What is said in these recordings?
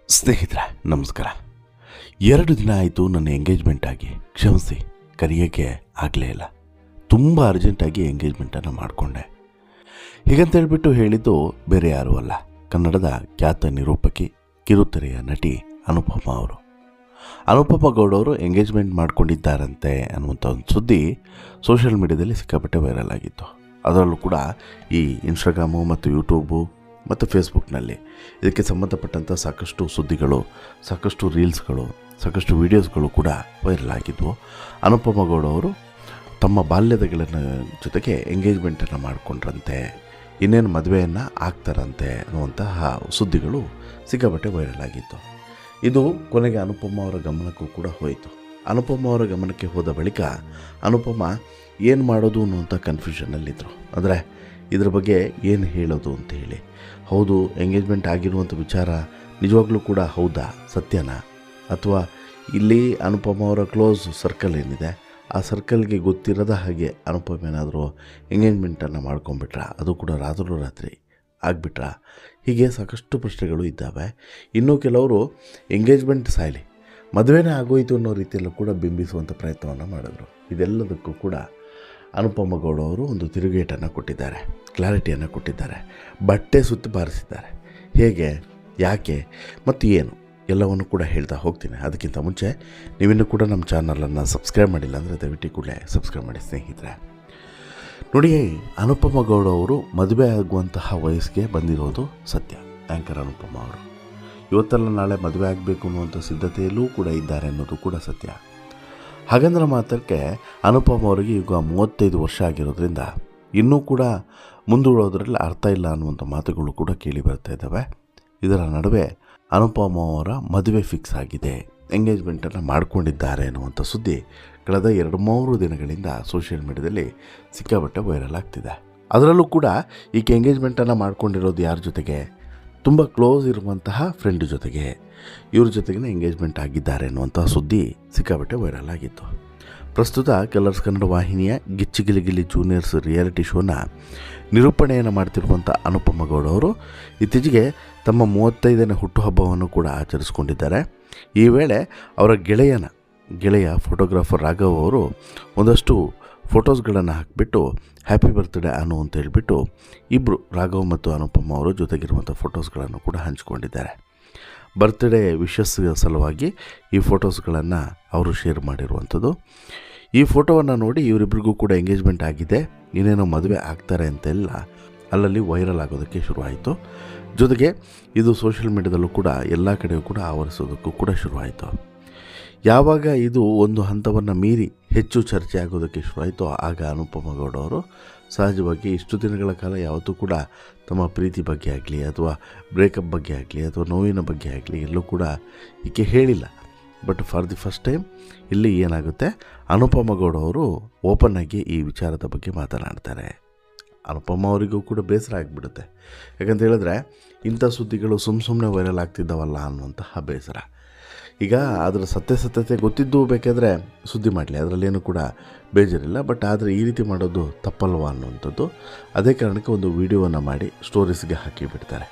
ಸ್ನೇಹಿತರೆ ನಮಸ್ಕಾರ. 2 ದಿನ ಆಯಿತು ನನ್ನ ಎಂಗೇಜ್ಮೆಂಟ್ ಆಗಿ. ಕ್ಷಮಿಸಿ, ಕರೆಯೋಕ್ಕೆ ಆಗಲೇ ಇಲ್ಲ. ತುಂಬ ಅರ್ಜೆಂಟಾಗಿ ಎಂಗೇಜ್ಮೆಂಟನ್ನು ಮಾಡಿಕೊಂಡೆ. ಹೀಗಂತೇಳ್ಬಿಟ್ಟು ಹೇಳಿದ್ದು ಬೇರೆ ಯಾರೂ ಅಲ್ಲ, ಕನ್ನಡದ ಖ್ಯಾತ ನಿರೂಪಕಿ, ಕಿರುತೆರೆಯ ನಟಿ ಅನುಪಮ ಅವರು. ಅನುಪಮ ಗೌಡ ಅವರು ಎಂಗೇಜ್ಮೆಂಟ್ ಮಾಡ್ಕೊಂಡಿದ್ದಾರಂತೆ ಅನ್ನುವಂಥ ಒಂದು ಸುದ್ದಿ ಸೋಷಿಯಲ್ ಮೀಡಿಯಾದಲ್ಲಿ ಸಿಕ್ಕಾಪಟ್ಟೆ ವೈರಲ್ ಆಗಿತ್ತು. ಅದರಲ್ಲೂ ಕೂಡ ಈ ಇನ್ಸ್ಟಾಗ್ರಾಮು ಮತ್ತು ಯೂಟ್ಯೂಬು ಮತ್ತು ಫೇಸ್ಬುಕ್ನಲ್ಲಿ ಇದಕ್ಕೆ ಸಂಬಂಧಪಟ್ಟಂಥ ಸಾಕಷ್ಟು ಸುದ್ದಿಗಳು, ಸಾಕಷ್ಟು ರೀಲ್ಸ್ಗಳು, ಸಾಕಷ್ಟು ವೀಡಿಯೋಸ್ಗಳು ಕೂಡ ವೈರಲ್ ಆಗಿದ್ವು. ಅನುಪಮ ಗೌಡ ಅವರು ತಮ್ಮ ಬಾಲ್ಯದ ಗೆಳೆಯನ ಜೊತೆಗೆ ಎಂಗೇಜ್ಮೆಂಟನ್ನು ಮಾಡಿಕೊಂಡ್ರಂತೆ, ಇನ್ನೇನು ಮದುವೆಯನ್ನು ಆಗ್ತಾರಂತೆ ಅನ್ನುವಂತಹ ಸುದ್ದಿಗಳು ಸಿಕ್ಕಾಪಟ್ಟೆ ವೈರಲ್ ಆಗಿತ್ತು. ಇದು ಕೊನೆಗೆ ಅನುಪಮ ಅವರ ಗಮನಕ್ಕೂ ಕೂಡ ಹೋಯಿತು. ಅನುಪಮ ಅವರ ಗಮನಕ್ಕೆ ಹೋದ ಬಳಿಕ ಅನುಪಮ ಏನು ಮಾಡೋದು ಅನ್ನುವಂಥ ಕನ್ಫ್ಯೂಷನ್ನಲ್ಲಿದ್ದರು. ಅಂದರೆ ಇದ್ರ ಬಗ್ಗೆ ಏನು ಹೇಳೋದು ಅಂತ ಹೇಳಿ. ಹೌದು, ಎಂಗೇಜ್ಮೆಂಟ್ ಆಗಿರುವಂಥ ವಿಚಾರ ನಿಜವಾಗ್ಲೂ ಕೂಡ ಹೌದಾ, ಸತ್ಯನಾ, ಅಥವಾ ಇಲ್ಲಿ ಅನುಪಮ ಅವರ ಕ್ಲೋಸ್ ಸರ್ಕಲ್ ಏನಿದೆ ಆ ಸರ್ಕಲ್ಗೆ ಗೊತ್ತಿರದ ಹಾಗೆ ಅನುಪಮ ಏನಾದರೂ ಎಂಗೇಜ್ಮೆಂಟನ್ನು ಮಾಡ್ಕೊಂಬಿಟ್ರ, ಅದು ಕೂಡ ರಾತ್ರಿ ಆಗಿಬಿಟ್ರ? ಹೀಗೆ ಸಾಕಷ್ಟು ಪ್ರಶ್ನೆಗಳು ಇದ್ದಾವೆ. ಇನ್ನೂ ಕೆಲವರು ಎಂಗೇಜ್ಮೆಂಟ್ ಸಾಯಲಿ, ಮದುವೆನೇ ಆಗೋಯಿತು ಅನ್ನೋ ರೀತಿಯಲ್ಲೂ ಕೂಡ ಬಿಂಬಿಸುವಂಥ ಪ್ರಯತ್ನವನ್ನು ಮಾಡಿದ್ರು. ಇದೆಲ್ಲದಕ್ಕೂ ಕೂಡ ಅನುಪಮ ಗೌಡ ಅವರು ಒಂದು ತಿರುಗೇಟನ್ನು ಕೊಟ್ಟಿದ್ದಾರೆ, ಕ್ಲಾರಿಟಿಯನ್ನು ಕೊಟ್ಟಿದ್ದಾರೆ, ಬಟ್ಟೆ ಸುತ್ತಿ ಬಾರಿಸಿದ್ದಾರೆ. ಹೇಗೆ, ಯಾಕೆ ಮತ್ತು ಏನು ಎಲ್ಲವನ್ನು ಕೂಡ ಹೇಳ್ತಾ ಹೋಗ್ತೀನಿ. ಅದಕ್ಕಿಂತ ಮುಂಚೆ ನೀವಿನ್ನೂ ಕೂಡ ನಮ್ಮ ಚಾನಲನ್ನು ಸಬ್ಸ್ಕ್ರೈಬ್ ಮಾಡಿಲ್ಲ ಅಂದರೆ ದಯವಿಟ್ಟು ಕೂಡಲೇ ಸಬ್ಸ್ಕ್ರೈಬ್ ಮಾಡಿ ಸ್ನೇಹಿತರೆ. ನೋಡಿ, ಅನುಪಮ ಗೌಡ ಅವರು ಮದುವೆ ಆಗುವಂತಹ ವಯಸ್ಸಿಗೆ ಬಂದಿರೋದು ಸತ್ಯ. ಆ್ಯಂಕರ್ ಅನುಪಮ ಅವರು ಇವತ್ತೆಲ್ಲ ನಾಳೆ ಮದುವೆ ಆಗಬೇಕು ಅನ್ನುವಂಥ ಸಿದ್ಧತೆಯಲ್ಲೂ ಕೂಡ ಇದ್ದಾರೆ ಅನ್ನೋದು ಕೂಡ ಸತ್ಯ. ಹಾಗಂದ್ರೆ ಮಾತ್ರಕ್ಕೆ ಅನುಪಮ ಅವರಿಗೆ ಈಗ 35 ವರ್ಷ ಆಗಿರೋದ್ರಿಂದ ಇನ್ನೂ ಕೂಡ ಮುಂದೂಡೋದ್ರಲ್ಲಿ ಅರ್ಥ ಇಲ್ಲ ಅನ್ನುವಂಥ ಮಾತುಗಳು ಕೂಡ ಕೇಳಿ ಬರ್ತಾ ಇದ್ದಾವೆ. ಇದರ ನಡುವೆ ಅನುಪಮ ಅವರ ಮದುವೆ ಫಿಕ್ಸ್ ಆಗಿದೆ, ಎಂಗೇಜ್ಮೆಂಟನ್ನು ಮಾಡಿಕೊಂಡಿದ್ದಾರೆ ಅನ್ನುವಂಥ ಸುದ್ದಿ ಕಳೆದ 2-3 ದಿನಗಳಿಂದ ಸೋಷಿಯಲ್ ಮೀಡಿಯಾದಲ್ಲಿ ಸಿಕ್ಕಾಪಟ್ಟೆ ವೈರಲ್ ಆಗ್ತಿದೆ. ಅದರಲ್ಲೂ ಕೂಡ ಈಕೆ ಎಂಗೇಜ್ಮೆಂಟನ್ನು ಮಾಡ್ಕೊಂಡಿರೋದು ಯಾರ ಜೊತೆಗೆ? ತುಂಬ ಕ್ಲೋಸ್ ಇರುವಂತಹ ಫ್ರೆಂಡ್ ಜೊತೆಗೆ, ಇವ್ರ ಜೊತೆಗಿನ ಎಂಗೇಜ್ಮೆಂಟ್ ಆಗಿದ್ದಾರೆ ಅನ್ನುವಂತಹ ಸುದ್ದಿ ಸಿಕ್ಕಾಪಟ್ಟೆ ವೈರಲ್ ಆಗಿತ್ತು. ಪ್ರಸ್ತುತ ಕಲರ್ಸ್ ಕನ್ನಡ ವಾಹಿನಿಯ ಗಿಚ್ಚಿ ಜೂನಿಯರ್ಸ್ ರಿಯಾಲಿಟಿ ಶೋನ ನಿರೂಪಣೆಯನ್ನು ಮಾಡ್ತಿರುವಂಥ ಅನುಪಮ ಗೌಡ ಅವರು ಇತ್ತೀಚೆಗೆ ತಮ್ಮ 35ನೇ ಹುಟ್ಟುಹಬ್ಬವನ್ನು ಕೂಡ ಆಚರಿಸ್ಕೊಂಡಿದ್ದಾರೆ. ಈ ವೇಳೆ ಅವರ ಗೆಳೆಯ ಫೋಟೋಗ್ರಾಫರ್ ರಾಘವ್ ಅವರು ಒಂದಷ್ಟು ಫೋಟೋಸ್ಗಳನ್ನು ಹಾಕಿಬಿಟ್ಟು ಹ್ಯಾಪಿ ಬರ್ತ್ಡೇ ಅನು ಅಂತ ಹೇಳಿಬಿಟ್ಟು ಇಬ್ಬರು, ರಾಘವ್ ಮತ್ತು ಅನುಪಮ ಅವರು ಜೊತೆಗಿರುವಂಥ ಫೋಟೋಸ್ಗಳನ್ನು ಕೂಡ ಹಂಚಿಕೊಂಡಿದ್ದಾರೆ. ಬರ್ತ್ಡೇ ವಿಶಸ್ ಸಲುವಾಗಿ ಈ ಫೋಟೋಸ್ಗಳನ್ನು ಅವರು ಶೇರ್ ಮಾಡಿರುವಂಥದ್ದು. ಈ ಫೋಟೋವನ್ನು ನೋಡಿ ಇವರಿಬ್ಬರಿಗೂ ಕೂಡ ಎಂಗೇಜ್ಮೆಂಟ್ ಆಗಿದೆ, ಇನ್ನೇನೋ ಮದುವೆ ಆಗ್ತಾರೆ ಅಂತೆಲ್ಲ ಅಲ್ಲಲ್ಲಿ ವೈರಲ್ ಆಗೋದಕ್ಕೆ ಶುರುವಾಯಿತು. ಜೊತೆಗೆ ಇದು ಸೋಷಿಯಲ್ ಮೀಡಿಯಾದಲ್ಲೂ ಕೂಡ ಎಲ್ಲ ಕಡೆಯೂ ಕೂಡ ಆವರಿಸೋದಕ್ಕೂ ಕೂಡ ಶುರುವಾಯಿತು. ಯಾವಾಗ ಇದು ಒಂದು ಹಂತವನ್ನು ಮೀರಿ ಹೆಚ್ಚು ಚರ್ಚೆ ಆಗೋದಕ್ಕೆ ಶುರುವಾಯಿತು, ಆಗ ಅನುಪಮ ಗೌಡ ಅವರು ಸಹಜವಾಗಿ ಇಷ್ಟು ದಿನಗಳ ಕಾಲ ಯಾವತ್ತೂ ಕೂಡ ತಮ್ಮ ಪ್ರೀತಿ ಬಗ್ಗೆ ಆಗಲಿ ಅಥವಾ ಬ್ರೇಕಪ್ ಬಗ್ಗೆ ಆಗಲಿ ಅಥವಾ ನೋವಿನ ಬಗ್ಗೆ ಆಗಲಿ ಎಲ್ಲೂ ಕೂಡ ಈಕೆ ಹೇಳಿಲ್ಲ. But for the first time ಇಲ್ಲಿ ಏನಾಗುತ್ತೆ, ಅನುಪಮ ಗೌಡ ಅವರು ಓಪನ್ ಆಗಿ ಈ ವಿಚಾರದ ಬಗ್ಗೆ ಮಾತನಾಡ್ತಾರೆ. ಅನುಪಮ ಅವರಿಗೂ ಕೂಡ ಬೇಸರ ಆಗಿಬಿಡುತ್ತೆ. ಯಾಕಂತ ಹೇಳಿದ್ರೆ ಇಂಥ ಸುದ್ದಿಗಳು ಸುಮ್ಮನೆ ವೈರಲ್ ಆಗ್ತಿದ್ದಾವಲ್ಲ ಅನ್ನುವಂತಹ ಬೇಸರ. ಈಗ ಅದರ ಸತ್ಯತೆ ಗೊತ್ತಿದ್ದು ಬೇಕಾದರೆ ಸುದ್ದಿ ಮಾಡಲಿ, ಅದರಲ್ಲೇನು ಕೂಡ ಬೇಜಾರಿಲ್ಲ. ಬಟ್ ಆದರೆ ಈ ರೀತಿ ಮಾಡೋದು ತಪ್ಪಲ್ವಾ ಅನ್ನುವಂಥದ್ದು. ಅದೇ ಕಾರಣಕ್ಕೆ ಒಂದು ವಿಡಿಯೋವನ್ನು ಮಾಡಿ ಸ್ಟೋರೀಸ್ಗೆ ಹಾಕಿಬಿಡ್ತಾರೆ.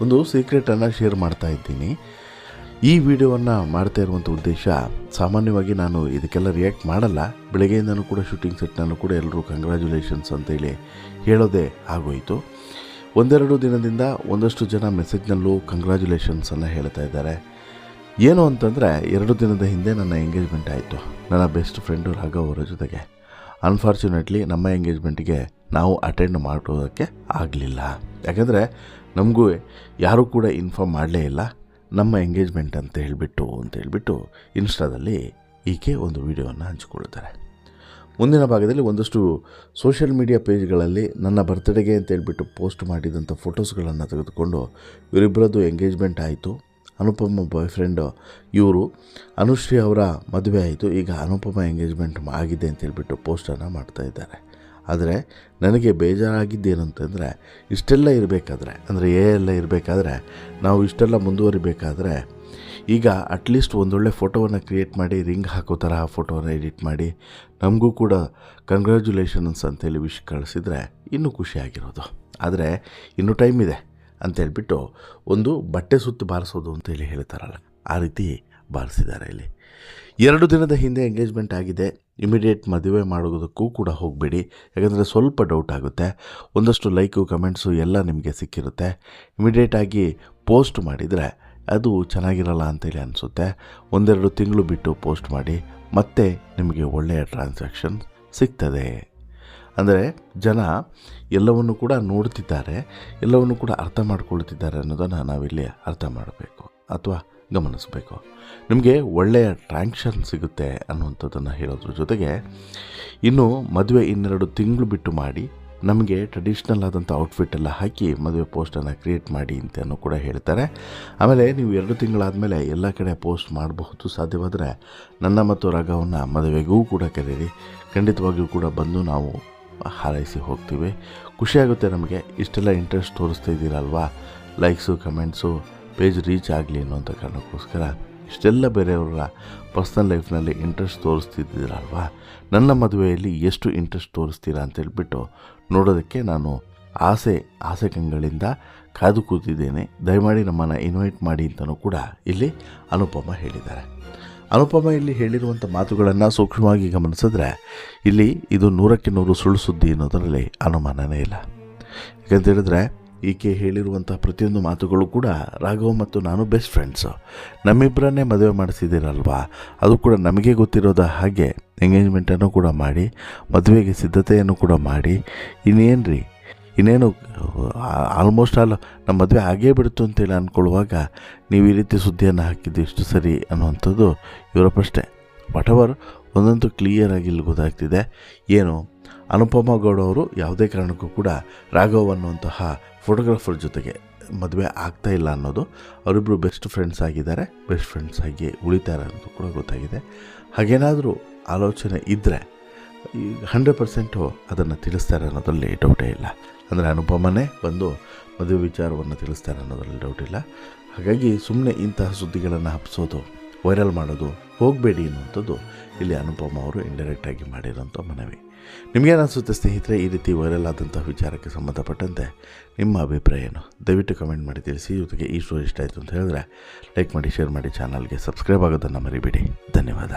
ಒಂದು ಸೀಕ್ರೆಟನ್ನು ಶೇರ್ ಮಾಡ್ತಾ ಇದ್ದೀನಿ. ಈ ವಿಡಿಯೋವನ್ನು ಮಾಡ್ತಾ ಇರುವಂಥ ಉದ್ದೇಶ, ಸಾಮಾನ್ಯವಾಗಿ ನಾನು ಇದಕ್ಕೆಲ್ಲ ರಿಯಾಕ್ಟ್ ಮಾಡಲ್ಲ. ಬೆಳಗ್ಗೆಯಿಂದನೂ ಕೂಡ ಶೂಟಿಂಗ್ ಸೆಟ್ನಲ್ಲೂ ಕೂಡ ಎಲ್ಲರೂ ಕಂಗ್ರ್ಯಾಚುಲೇಷನ್ಸ್ ಅಂತೇಳಿ ಹೇಳೋದೇ ಆಗೋಯಿತು. 1-2 ದಿನದಿಂದ ಒಂದಷ್ಟು ಜನ ಮೆಸೇಜ್ನಲ್ಲೂ ಕಂಗ್ರ್ಯಾಚುಲೇಷನ್ಸನ್ನು ಹೇಳ್ತಾ ಇದ್ದಾರೆ. ಏನು ಅಂತಂದರೆ, 2 ದಿನದ ಹಿಂದೆ ನನ್ನ ಎಂಗೇಜ್ಮೆಂಟ್ ಆಯಿತು ನನ್ನ ಬೆಸ್ಟ್ ಫ್ರೆಂಡು ರಾಘವ್ ಅವರ ಜೊತೆಗೆ. ಅನ್ಫಾರ್ಚುನೇಟ್ಲಿ ನಮ್ಮ ಎಂಗೇಜ್ಮೆಂಟಿಗೆ ನಾವು ಅಟೆಂಡ್ ಮಾಡೋದಕ್ಕೆ ಆಗಲಿಲ್ಲ. ಯಾಕಂದರೆ ನಮಗೂ ಯಾರೂ ಕೂಡ ಇನ್ಫಾರ್ಮ್ ಮಾಡಲೇ ಇಲ್ಲ ನಮ್ಮ ಎಂಗೇಜ್ಮೆಂಟ್ ಅಂತ ಹೇಳಿಬಿಟ್ಟು ಇನ್ಸ್ಟಾದಲ್ಲಿ ಈಕೆ ಒಂದು ವಿಡಿಯೋವನ್ನು ಹಂಚಿಕೊಳ್ಳುತ್ತಾರೆ. ಮುಂದಿನ ಭಾಗದಲ್ಲಿ ಒಂದಷ್ಟು ಸೋಷಿಯಲ್ ಮೀಡಿಯಾ ಪೇಜ್ಗಳಲ್ಲಿ ನನ್ನ ಬರ್ತ್ಡೇಗೆ ಅಂತೇಳ್ಬಿಟ್ಟು ಪೋಸ್ಟ್ ಮಾಡಿದಂಥ ಫೋಟೋಸ್ಗಳನ್ನು ತೆಗೆದುಕೊಂಡು ಇವರಿಬ್ಬರದ್ದು ಎಂಗೇಜ್ಮೆಂಟ್ ಆಯಿತು, ಅನುಪಮ ಬಾಯ್ ಫ್ರೆಂಡು ಇವರು, ಅನುಶ್ರೀ ಅವರ ಮದುವೆ ಆಯಿತು, ಈಗ ಅನುಪಮ ಎಂಗೇಜ್ಮೆಂಟ್ ಆಗಿದೆ ಅಂತೇಳ್ಬಿಟ್ಟು ಪೋಸ್ಟನ್ನು ಮಾಡ್ತಾ ಇದ್ದಾರೆ. ಆದರೆ ನನಗೆ ಬೇಜಾರಾಗಿದ್ದೇನಂತಂದರೆ, ಇಷ್ಟೆಲ್ಲ ಇರಬೇಕಾದ್ರೆ, ಅಂದರೆ ಎಲ್ಲ ಇರಬೇಕಾದ್ರೆ, ನಾವು ಇಷ್ಟೆಲ್ಲ ಮುಂದುವರಿಬೇಕಾದ್ರೆ ಈಗ ಅಟ್ಲೀಸ್ಟ್ ಒಂದೊಳ್ಳೆ ಫೋಟೋವನ್ನು ಕ್ರಿಯೇಟ್ ಮಾಡಿ ರಿಂಗ್ ಹಾಕೋ ಥರ ಆ ಫೋಟೋವನ್ನು ಎಡಿಟ್ ಮಾಡಿ ನಮಗೂ ಕೂಡ ಕಂಗ್ರ್ಯಾಚುಲೇಷನ್ಸ್ ಅಂತೇಳಿ ವಿಶ್ ಕಳಿಸಿದರೆ ಇನ್ನೂ ಖುಷಿಯಾಗಿರೋದು. ಆದರೆ ಇನ್ನೂ ಟೈಮ್ ಇದೆ. ಅಂತೇಳ್ಬಿಟ್ಟು ಒಂದು ಬಟ್ಟೆ ಸುತ್ತು ಬಾರಿಸೋದು ಅಂತೇಳಿ ಹೇಳ್ತಾರಲ್ಲ, ಆ ರೀತಿ ಬಾರಿಸಿದ್ದಾರೆ ಇಲ್ಲಿ. 2 ದಿನದ ಹಿಂದೆ ಎಂಗೇಜ್ಮೆಂಟ್ ಆಗಿದೆ, ಇಮಿಡಿಯೇಟ್ ಮದುವೆ ಮಾಡೋದಕ್ಕೂ ಕೂಡ ಹೋಗಬೇಡಿ. ಯಾಕಂದರೆ ಸ್ವಲ್ಪ ಡೌಟ್ ಆಗುತ್ತೆ, ಒಂದಷ್ಟು ಲೈಕು ಕಮೆಂಟ್ಸು ಎಲ್ಲ ನಿಮಗೆ ಸಿಕ್ಕಿರುತ್ತೆ. ಇಮಿಡಿಯೇಟಾಗಿ ಪೋಸ್ಟ್ ಮಾಡಿದರೆ ಅದು ಚೆನ್ನಾಗಿರಲ್ಲ ಅಂತೇಳಿ ಅನಿಸುತ್ತೆ. 1-2 ತಿಂಗಳು ಬಿಟ್ಟು ಪೋಸ್ಟ್ ಮಾಡಿ, ಮತ್ತೆ ನಿಮಗೆ ಒಳ್ಳೆಯ ಟ್ರಾನ್ಸಾಕ್ಷನ್ ಸಿಗ್ತದೆ. ಅಂದರೆ ಜನ ಎಲ್ಲವನ್ನು ಕೂಡ ನೋಡ್ತಿದ್ದಾರೆ, ಎಲ್ಲವನ್ನು ಕೂಡ ಅರ್ಥ ಮಾಡ್ಕೊಳ್ತಿದ್ದಾರೆ ಅನ್ನೋದನ್ನು ನಾವಿಲ್ಲಿ ಅರ್ಥ ಮಾಡಬೇಕು ಅಥವಾ ಗಮನಿಸಬೇಕು. ನಿಮಗೆ ಒಳ್ಳೆಯ ಟ್ರಾನ್ಸಾಕ್ಷನ್ ಸಿಗುತ್ತೆ ಅನ್ನುವಂಥದ್ದನ್ನು ಹೇಳೋದ್ರ ಜೊತೆಗೆ, ಇನ್ನು ಮದುವೆ 2 ತಿಂಗಳು ಬಿಟ್ಟು ಮಾಡಿ, ನಮಗೆ ಟ್ರೆಡಿಷ್ನಲ್ ಆದಂಥ ಔಟ್ಫಿಟ್ ಎಲ್ಲ ಹಾಕಿ ಮದುವೆ ಪೋಸ್ಟನ್ನು ಕ್ರಿಯೇಟ್ ಮಾಡಿ ಅಂತಲೂ ಕೂಡ ಹೇಳ್ತಾರೆ. ಆಮೇಲೆ ನೀವು 2 ತಿಂಗಳಾದಮೇಲೆ ಎಲ್ಲ ಕಡೆ ಪೋಸ್ಟ್ ಮಾಡಬಹುದು. ಸಾಧ್ಯವಾದರೆ ನನ್ನ ಮತ್ತು ರಾಘವನ್ನ ಮದುವೆಗೂ ಕೂಡ ಕರೀರಿ, ಖಂಡಿತವಾಗಿಯೂ ಕೂಡ ಬಂದು ನಾವು ಹಾರೈಸಿ ಹೋಗ್ತೀವಿ. ಖುಷಿಯಾಗುತ್ತೆ ನಮಗೆ. ಇಷ್ಟೆಲ್ಲ ಇಂಟ್ರೆಸ್ಟ್ ತೋರಿಸ್ತಾ ಇದ್ದೀರಲ್ವಾ, ಲೈಕ್ಸು ಕಮೆಂಟ್ಸು ಪೇಜ್ ರೀಚ್ ಆಗಲಿ ಅನ್ನೋಂಥ ಕಾರಣಕ್ಕೋಸ್ಕರ ಇಷ್ಟೆಲ್ಲ ಬೇರೆಯವರ ಪರ್ಸ್ನಲ್ ಲೈಫ್ನಲ್ಲಿ ಇಂಟ್ರೆಸ್ಟ್ ತೋರಿಸ್ತಿದ್ದೀರಲ್ವಾ, ನನ್ನ ಮದುವೆಯಲ್ಲಿ ಎಷ್ಟು ಇಂಟ್ರೆಸ್ಟ್ ತೋರಿಸ್ತೀರಾ ಅಂತೇಳ್ಬಿಟ್ಟು ನೋಡೋದಕ್ಕೆ ನಾನು ಆಸೆ ಕಂಗಳಿಂದ ಕಾದು ಕೂತಿದ್ದೇನೆ. ದಯಮಾಡಿ ನಮ್ಮನ್ನು ಇನ್ವೈಟ್ ಮಾಡಿ ಅಂತಲೂ ಕೂಡ ಇಲ್ಲಿ ಅನುಪಮ ಹೇಳಿದ್ದಾರೆ. ಅನುಪಮ ಇಲ್ಲಿ ಹೇಳಿರುವಂಥ ಮಾತುಗಳನ್ನು ಸೂಕ್ಷ್ಮವಾಗಿ ಗಮನಿಸಿದ್ರೆ ಇಲ್ಲಿ ಇದು 100ಕ್ಕೆ 100 ಸುಳ್ಳು ಸುದ್ದಿ ಅನ್ನೋದರಲ್ಲಿ ಅನುಮಾನನೇ ಇಲ್ಲ. ಯಾಕಂತ ಹೇಳಿದ್ರೆ ಈಕೆ ಹೇಳಿರುವಂಥ ಪ್ರತಿಯೊಂದು ಮಾತುಗಳು ಕೂಡ ರಾಘವ್ ಮತ್ತು ನಾನು ಬೆಸ್ಟ್ ಫ್ರೆಂಡ್ಸು, ನಮ್ಮಿಬ್ಬರನ್ನೇ ಮದುವೆ ಮಾಡಿಸಿದ್ದೀರಲ್ವಾ, ಅದು ಕೂಡ ನಮಗೆ ಗೊತ್ತಿರೋದ ಹಾಗೆ ಎಂಗೇಜ್ಮೆಂಟನ್ನು ಕೂಡ ಮಾಡಿ ಮದುವೆಗೆ ಸಿದ್ಧತೆಯನ್ನು ಕೂಡ ಮಾಡಿ, ಇನ್ನೇನು ಆಲ್ಮೋಸ್ಟ್ ಆಲ್ ನಮ್ಮ ಮದುವೆ ಆಗೇ ಬಿಡ್ತು ಅಂತೇಳಿ ಅಂದ್ಕೊಳ್ಳುವಾಗ ನೀವು ಈ ರೀತಿ ಸುದ್ದಿಯನ್ನು ಹಾಕಿದ್ದು ಎಷ್ಟು ಸರಿ ಅನ್ನುವಂಥದ್ದು ಇವರ ಪ್ರಶ್ನೆ. ವಾಟೆವರ್ ಒಂದಂತೂ ಕ್ಲಿಯರಾಗಿ ಇಲ್ಲಿ ಗೊತ್ತಾಗ್ತಿದೆ, ಏನು ಅನುಪಮ ಗೌಡ ಅವರು ಯಾವುದೇ ಕಾರಣಕ್ಕೂ ಕೂಡ ರಾಘವ್ ಅನ್ನುವಂತಹ ಫೋಟೋಗ್ರಾಫರ್ ಜೊತೆಗೆ ಮದುವೆ ಆಗ್ತಾ ಇಲ್ಲ ಅನ್ನೋದು, ಅವರಿಬ್ಬರು ಬೆಸ್ಟ್ ಫ್ರೆಂಡ್ಸ್ ಆಗಿದ್ದಾರೆ, ಬೆಸ್ಟ್ ಫ್ರೆಂಡ್ಸ್ ಆಗಿ ಉಳಿತಾರೆ ಅನ್ನೋದು ಕೂಡ ಗೊತ್ತಾಗಿದೆ. ಹಾಗೇನಾದರೂ ಆಲೋಚನೆ ಇದ್ದರೆ 100% ಅದನ್ನು ತಿಳಿಸ್ತಾರೆ ಅನ್ನೋದರಲ್ಲಿ ಡೌಟೇ ಇಲ್ಲ. ಅಂದರೆ ಅನುಪಮನೇ ಬಂದು ಮದುವೆ ವಿಚಾರವನ್ನು ತಿಳಿಸ್ತಾರೆ ಅನ್ನೋದರಲ್ಲಿ ಡೌಟ್ ಇಲ್ಲ. ಹಾಗಾಗಿ ಸುಮ್ಮನೆ ಇಂತಹ ಸುದ್ದಿಗಳನ್ನು ಹಬ್ಬಿಸೋದು, ವೈರಲ್ ಮಾಡೋದು ಹೋಗಬೇಡಿ ಅನ್ನುವಂಥದ್ದು ಇಲ್ಲಿ ಅನುಪಮ ಅವರು ಇಂಡೈರೆಕ್ಟಾಗಿ ಮಾಡಿರೋಂಥ ಮನವಿ. ನಿಮಗೇನಿಸುತ್ತೆ ಸ್ನೇಹಿತರೆ, ಈ ರೀತಿ ವೈರಲ್ ಆದಂಥ ವಿಚಾರಕ್ಕೆ ಸಂಬಂಧಪಟ್ಟಂತೆ ನಿಮ್ಮ ಅಭಿಪ್ರಾಯ ಏನು? ದಯವಿಟ್ಟು ಕಮೆಂಟ್ ಮಾಡಿ ತಿಳಿಸಿ. ಜೊತೆಗೆ ಈ ಸ್ಟೋರಿ ಇಷ್ಟ ಆಯಿತು ಅಂತ ಹೇಳಿದ್ರೆ ಲೈಕ್ ಮಾಡಿ, ಶೇರ್ ಮಾಡಿ, ಚಾನಲ್ಗೆ ಸಬ್ಸ್ಕ್ರೈಬ್ ಆಗೋದನ್ನು ಮರಿಬೇಡಿ. ಧನ್ಯವಾದ.